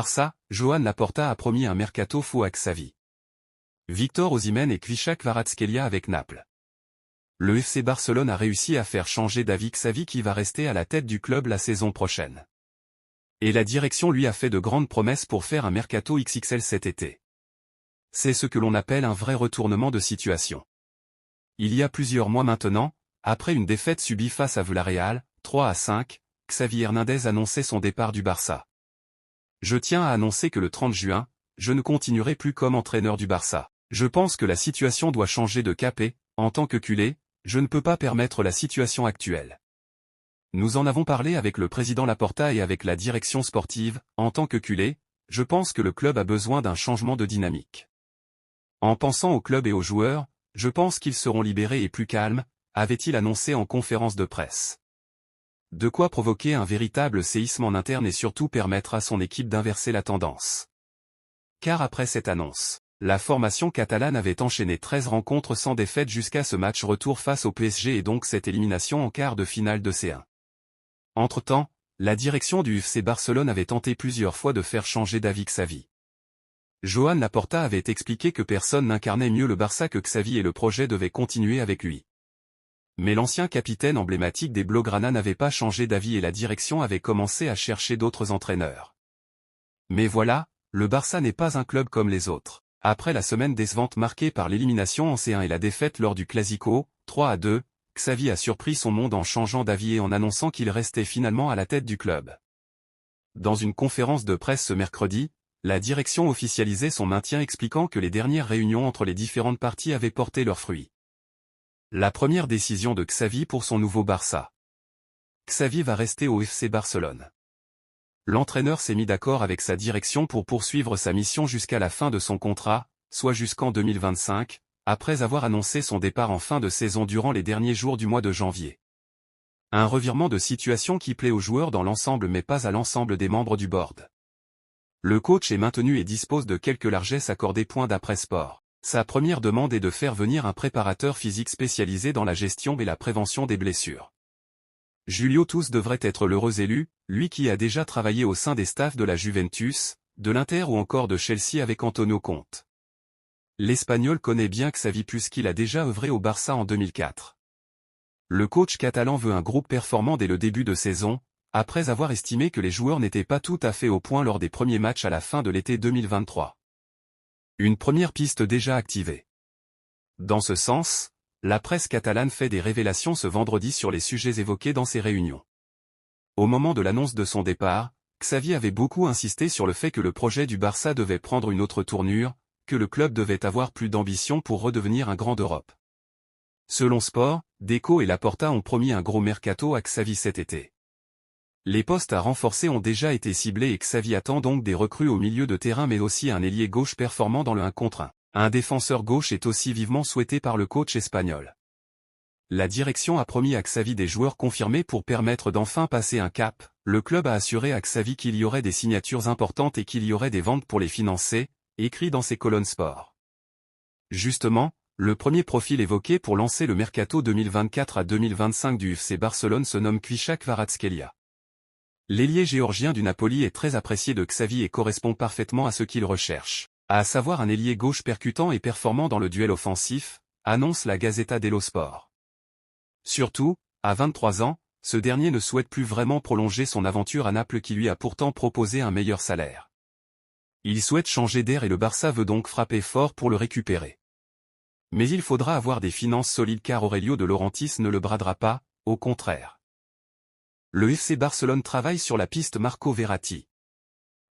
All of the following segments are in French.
Barça, Joan Laporta a promis un mercato fou à Xavi. Victor Osimhen et Krishak Kvaratskhelia avec Naples. Le FC Barcelone a réussi à faire changer d'avis Xavi qui va rester à la tête du club la saison prochaine. Et la direction lui a fait de grandes promesses pour faire un mercato XXL cet été. C'est ce que l'on appelle un vrai retournement de situation. Il y a plusieurs mois maintenant, après une défaite subie face à Villarreal, 3-5, Xavi Hernandez annonçait son départ du Barça. Je tiens à annoncer que le 30 juin, je ne continuerai plus comme entraîneur du Barça. Je pense que la situation doit changer de cap et, en tant que culé, je ne peux pas permettre la situation actuelle. Nous en avons parlé avec le président Laporta et avec la direction sportive. En tant que culé, je pense que le club a besoin d'un changement de dynamique. En pensant au club et aux joueurs, je pense qu'ils seront libérés et plus calmes, avait-il annoncé en conférence de presse. De quoi provoquer un véritable séisme en interne et surtout permettre à son équipe d'inverser la tendance. Car après cette annonce, la formation catalane avait enchaîné 13 rencontres sans défaite jusqu'à ce match retour face au PSG et donc cette élimination en quart de finale de C1. Entre-temps, la direction du FC Barcelone avait tenté plusieurs fois de faire changer d'avis Xavi. Joan Laporta avait expliqué que personne n'incarnait mieux le Barça que Xavi et le projet devait continuer avec lui. Mais l'ancien capitaine emblématique des Blaugrana n'avait pas changé d'avis et la direction avait commencé à chercher d'autres entraîneurs. Mais voilà, le Barça n'est pas un club comme les autres. Après la semaine décevante marquée par l'élimination en C1 et la défaite lors du Clasico, 3-2, Xavi a surpris son monde en changeant d'avis et en annonçant qu'il restait finalement à la tête du club. Dans une conférence de presse ce mercredi, la direction officialisait son maintien expliquant que les dernières réunions entre les différentes parties avaient porté leurs fruits. La première décision de Xavi pour son nouveau Barça. Xavi va rester au FC Barcelone. L'entraîneur s'est mis d'accord avec sa direction pour poursuivre sa mission jusqu'à la fin de son contrat, soit jusqu'en 2025, après avoir annoncé son départ en fin de saison durant les derniers jours du mois de janvier. Un revirement de situation qui plaît aux joueurs dans l'ensemble mais pas à l'ensemble des membres du board. Le coach est maintenu et dispose de quelques largesses accordées. D'après Sport. Sa première demande est de faire venir un préparateur physique spécialisé dans la gestion et la prévention des blessures. Julio Tous devrait être l'heureux élu, lui qui a déjà travaillé au sein des staffs de la Juventus, de l'Inter ou encore de Chelsea avec Antonio Conte. L'Espagnol connaît bien Xavi puisqu'il a déjà œuvré au Barça en 2004. Le coach catalan veut un groupe performant dès le début de saison, après avoir estimé que les joueurs n'étaient pas tout à fait au point lors des premiers matchs à la fin de l'été 2023. Une première piste déjà activée. Dans ce sens, la presse catalane fait des révélations ce vendredi sur les sujets évoqués dans ces réunions. Au moment de l'annonce de son départ, Xavi avait beaucoup insisté sur le fait que le projet du Barça devait prendre une autre tournure, que le club devait avoir plus d'ambition pour redevenir un grand d'Europe. Selon Sport, Deco et Laporta ont promis un gros mercato à Xavi cet été. Les postes à renforcer ont déjà été ciblés et Xavi attend donc des recrues au milieu de terrain mais aussi un ailier gauche performant dans le 1 contre 1. Un défenseur gauche est aussi vivement souhaité par le coach espagnol. La direction a promis à Xavi des joueurs confirmés pour permettre d'enfin passer un cap. Le club a assuré à Xavi qu'il y aurait des signatures importantes et qu'il y aurait des ventes pour les financer, écrit dans ses colonnes sport. Justement, le premier profil évoqué pour lancer le mercato 2024 à 2025 du FC Barcelone se nomme Krishak Kvaratskhelia. L'ailier géorgien du Napoli est très apprécié de Xavi et correspond parfaitement à ce qu'il recherche, à savoir un ailier gauche percutant et performant dans le duel offensif, annonce la Gazzetta dello Sport. Surtout, à 23 ans, ce dernier ne souhaite plus vraiment prolonger son aventure à Naples qui lui a pourtant proposé un meilleur salaire. Il souhaite changer d'air et le Barça veut donc frapper fort pour le récupérer. Mais il faudra avoir des finances solides car Aurelio de Laurentiis ne le bradera pas, au contraire. Le FC Barcelone travaille sur la piste Marco Verratti.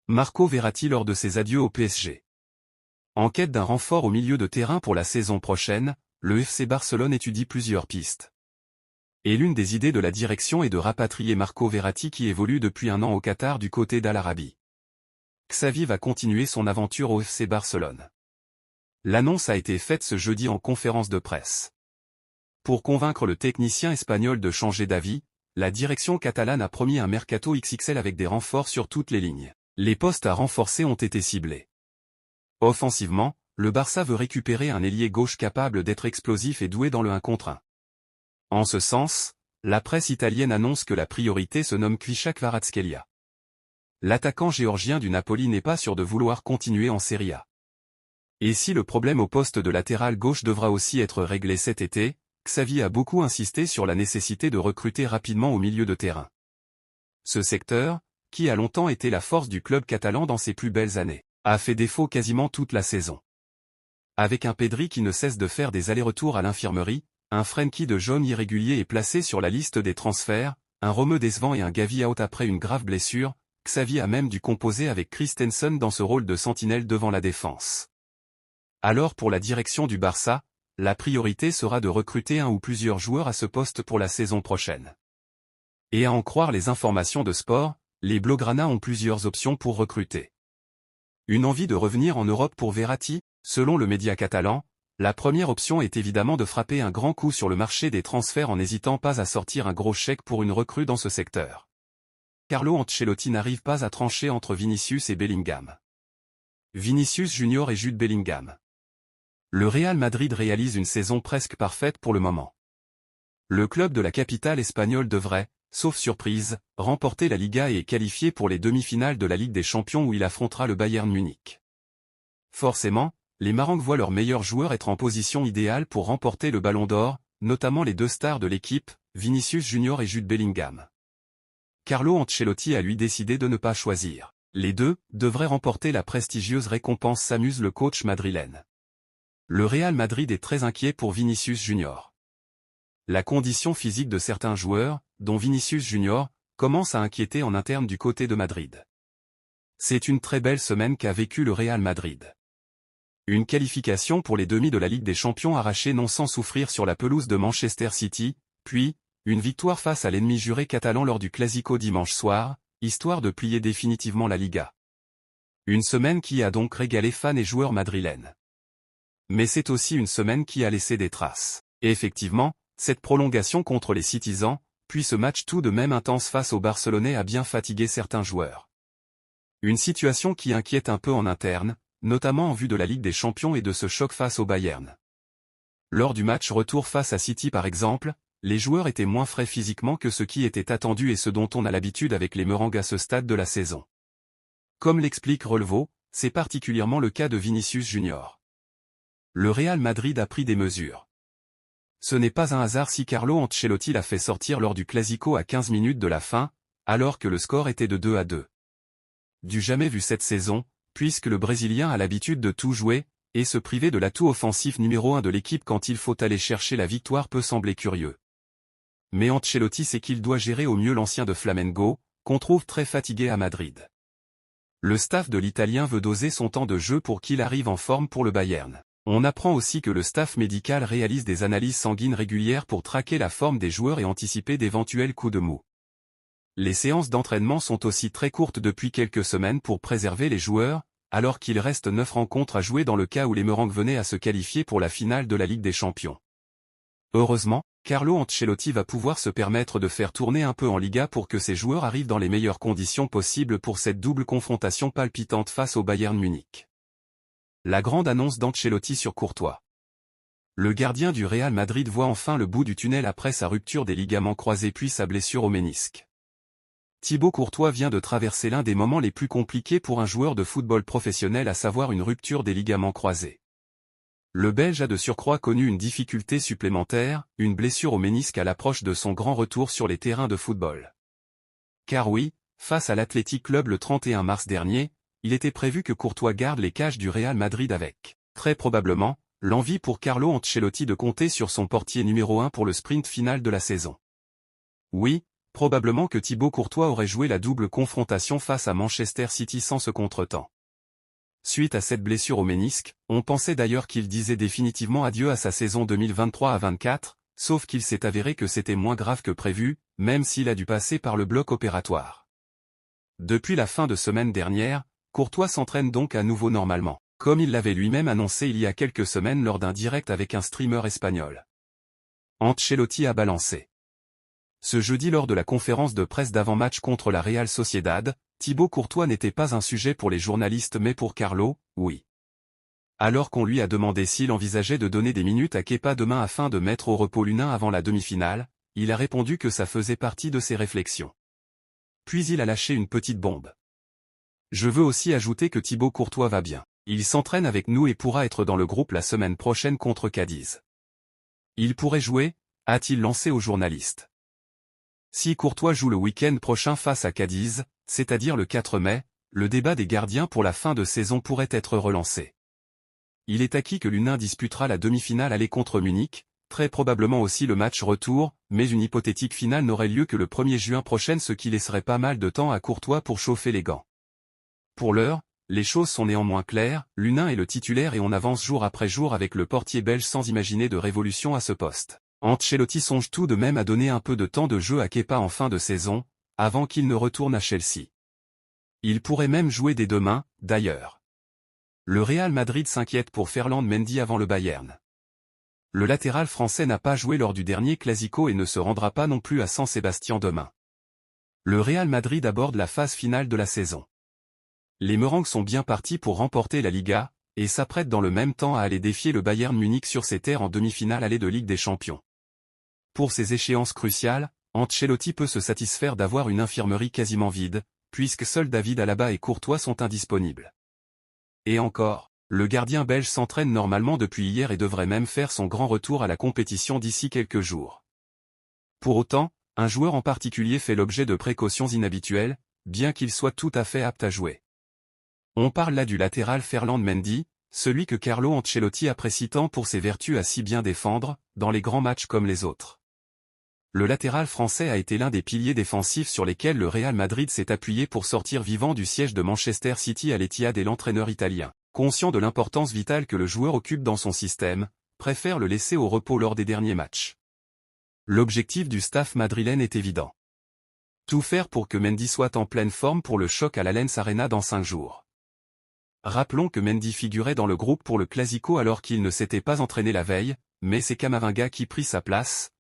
Marco Verratti lors de ses adieux au PSG. En quête d'un renfort au milieu de terrain pour la saison prochaine, le FC Barcelone étudie plusieurs pistes. Et l'une des idées de la direction est de rapatrier Marco Verratti qui évolue depuis un an au Qatar du côté d'Al Arabi. Xavi va continuer son aventure au FC Barcelone. L'annonce a été faite ce jeudi en conférence de presse. Pour convaincre le technicien espagnol de changer d'avis, la direction catalane a promis un mercato XXL avec des renforts sur toutes les lignes. Les postes à renforcer ont été ciblés. Offensivement, le Barça veut récupérer un ailier gauche capable d'être explosif et doué dans le 1 contre 1. En ce sens, la presse italienne annonce que la priorité se nomme Krishak Kvaratskhelia. L'attaquant géorgien du Napoli n'est pas sûr de vouloir continuer en Serie A. Et si le problème au poste de latéral gauche devra aussi être réglé cet été, Xavi a beaucoup insisté sur la nécessité de recruter rapidement au milieu de terrain. Ce secteur, qui a longtemps été la force du club catalan dans ses plus belles années, a fait défaut quasiment toute la saison. Avec un Pedri qui ne cesse de faire des allers-retours à l'infirmerie, un Frenkie de Jong irrégulier est placé sur la liste des transferts, un Romeu décevant et un Gavi out après une grave blessure, Xavi a même dû composer avec Christensen dans ce rôle de sentinelle devant la défense. Alors pour la direction du Barça, la priorité sera de recruter un ou plusieurs joueurs à ce poste pour la saison prochaine. Et à en croire les informations de sport, les Blaugrana ont plusieurs options pour recruter. Une envie de revenir en Europe pour Verratti, selon le média catalan, la première option est évidemment de frapper un grand coup sur le marché des transferts en n'hésitant pas à sortir un gros chèque pour une recrue dans ce secteur. Carlo Ancelotti n'arrive pas à trancher entre Vinicius et Bellingham. Vinicius Junior et Jude Bellingham. Le Real Madrid réalise une saison presque parfaite pour le moment. Le club de la capitale espagnole devrait, sauf surprise, remporter la Liga et est qualifié pour les demi-finales de la Ligue des Champions où il affrontera le Bayern Munich. Forcément, les Marangs voient leurs meilleurs joueurs être en position idéale pour remporter le Ballon d'Or, notamment les deux stars de l'équipe, Vinicius Junior et Jude Bellingham. Carlo Ancelotti a lui décidé de ne pas choisir. Les deux devraient remporter la prestigieuse récompense, s'amuse le coach madrilène. Le Real Madrid est très inquiet pour Vinicius Junior. La condition physique de certains joueurs, dont Vinicius Junior, commence à inquiéter en interne du côté de Madrid. C'est une très belle semaine qu'a vécue le Real Madrid. Une qualification pour les demi de la Ligue des Champions arrachée non sans souffrir sur la pelouse de Manchester City, puis, une victoire face à l'ennemi juré catalan lors du Classico dimanche soir, histoire de plier définitivement la Liga. Une semaine qui a donc régalé fans et joueurs madrilènes. Mais c'est aussi une semaine qui a laissé des traces. Et effectivement, cette prolongation contre les Citizens, puis ce match tout de même intense face aux Barcelonais a bien fatigué certains joueurs. Une situation qui inquiète un peu en interne, notamment en vue de la Ligue des Champions et de ce choc face au Bayern. Lors du match retour face à City par exemple, les joueurs étaient moins frais physiquement que ce qui était attendu et ce dont on a l'habitude avec les Merengues à ce stade de la saison. Comme l'explique Relevo, c'est particulièrement le cas de Vinicius Junior. Le Real Madrid a pris des mesures. Ce n'est pas un hasard si Carlo Ancelotti l'a fait sortir lors du Classico à 15 minutes de la fin, alors que le score était de 2-2. Du jamais vu cette saison, puisque le Brésilien a l'habitude de tout jouer, et se priver de l'atout offensif numéro 1 de l'équipe quand il faut aller chercher la victoire peut sembler curieux. Mais Ancelotti sait qu'il doit gérer au mieux l'ancien de Flamengo, qu'on trouve très fatigué à Madrid. Le staff de l'Italien veut doser son temps de jeu pour qu'il arrive en forme pour le Bayern. On apprend aussi que le staff médical réalise des analyses sanguines régulières pour traquer la forme des joueurs et anticiper d'éventuels coups de mou. Les séances d'entraînement sont aussi très courtes depuis quelques semaines pour préserver les joueurs, alors qu'il reste 9 rencontres à jouer dans le cas où les Merengues venaient à se qualifier pour la finale de la Ligue des Champions. Heureusement, Carlo Ancelotti va pouvoir se permettre de faire tourner un peu en Liga pour que ses joueurs arrivent dans les meilleures conditions possibles pour cette double confrontation palpitante face au Bayern Munich. La grande annonce d'Ancelotti sur Courtois. Le gardien du Real Madrid voit enfin le bout du tunnel après sa rupture des ligaments croisés puis sa blessure au ménisque. Thibaut Courtois vient de traverser l'un des moments les plus compliqués pour un joueur de football professionnel, à savoir une rupture des ligaments croisés. Le Belge a de surcroît connu une difficulté supplémentaire, une blessure au ménisque à l'approche de son grand retour sur les terrains de football. Car oui, face à l'Athletic Club le 31 mars dernier, il était prévu que Courtois garde les cages du Real Madrid avec, très probablement, l'envie pour Carlo Ancelotti de compter sur son portier numéro 1 pour le sprint final de la saison. Oui, probablement que Thibaut Courtois aurait joué la double confrontation face à Manchester City sans ce contretemps. Suite à cette blessure au ménisque, on pensait d'ailleurs qu'il disait définitivement adieu à sa saison 2023-24, sauf qu'il s'est avéré que c'était moins grave que prévu, même s'il a dû passer par le bloc opératoire. Depuis la fin de semaine dernière, Courtois s'entraîne donc à nouveau normalement, comme il l'avait lui-même annoncé il y a quelques semaines lors d'un direct avec un streamer espagnol. Ancelotti a balancé. Ce jeudi lors de la conférence de presse d'avant-match contre la Real Sociedad, Thibaut Courtois n'était pas un sujet pour les journalistes mais pour Carlo, oui. Alors qu'on lui a demandé s'il envisageait de donner des minutes à Kepa demain afin de mettre au repos l'U1 avant la demi-finale, il a répondu que ça faisait partie de ses réflexions. Puis il a lâché une petite bombe. Je veux aussi ajouter que Thibaut Courtois va bien. Il s'entraîne avec nous et pourra être dans le groupe la semaine prochaine contre Cadiz. Il pourrait jouer, a-t-il lancé aux journalistes. Si Courtois joue le week-end prochain face à Cadiz, c'est-à-dire le 4 mai, le débat des gardiens pour la fin de saison pourrait être relancé. Il est acquis que l'Unain disputera la demi-finale aller contre Munich, très probablement aussi le match retour, mais une hypothétique finale n'aurait lieu que le 1er juin prochain, ce qui laisserait pas mal de temps à Courtois pour chauffer les gants. Pour l'heure, les choses sont néanmoins claires, l'Unain est le titulaire et on avance jour après jour avec le portier belge sans imaginer de révolution à ce poste. Ancelotti songe tout de même à donner un peu de temps de jeu à Kepa en fin de saison, avant qu'il ne retourne à Chelsea. Il pourrait même jouer dès demain, d'ailleurs. Le Real Madrid s'inquiète pour Ferland Mendy avant le Bayern. Le latéral français n'a pas joué lors du dernier Clasico et ne se rendra pas non plus à San Sébastien demain. Le Real Madrid aborde la phase finale de la saison. Les Merengues sont bien partis pour remporter la Liga, et s'apprêtent dans le même temps à aller défier le Bayern Munich sur ses terres en demi-finale aller de Ligue des Champions. Pour ces échéances cruciales, Ancelotti peut se satisfaire d'avoir une infirmerie quasiment vide, puisque seuls David Alaba et Courtois sont indisponibles. Et encore, le gardien belge s'entraîne normalement depuis hier et devrait même faire son grand retour à la compétition d'ici quelques jours. Pour autant, un joueur en particulier fait l'objet de précautions inhabituelles, bien qu'il soit tout à fait apte à jouer. On parle là du latéral Ferland Mendy, celui que Carlo Ancelotti apprécie tant pour ses vertus à si bien défendre, dans les grands matchs comme les autres. Le latéral français a été l'un des piliers défensifs sur lesquels le Real Madrid s'est appuyé pour sortir vivant du siège de Manchester City à l'Etihad et l'entraîneur italien, conscient de l'importance vitale que le joueur occupe dans son système, préfère le laisser au repos lors des derniers matchs. L'objectif du staff madrilène est évident. Tout faire pour que Mendy soit en pleine forme pour le choc à l'Allianz Arena dans 5 jours. Rappelons que Mendy figurait dans le groupe pour le Clasico alors qu'il ne s'était pas entraîné la veille, mais c'est Camavinga qui prit sa place,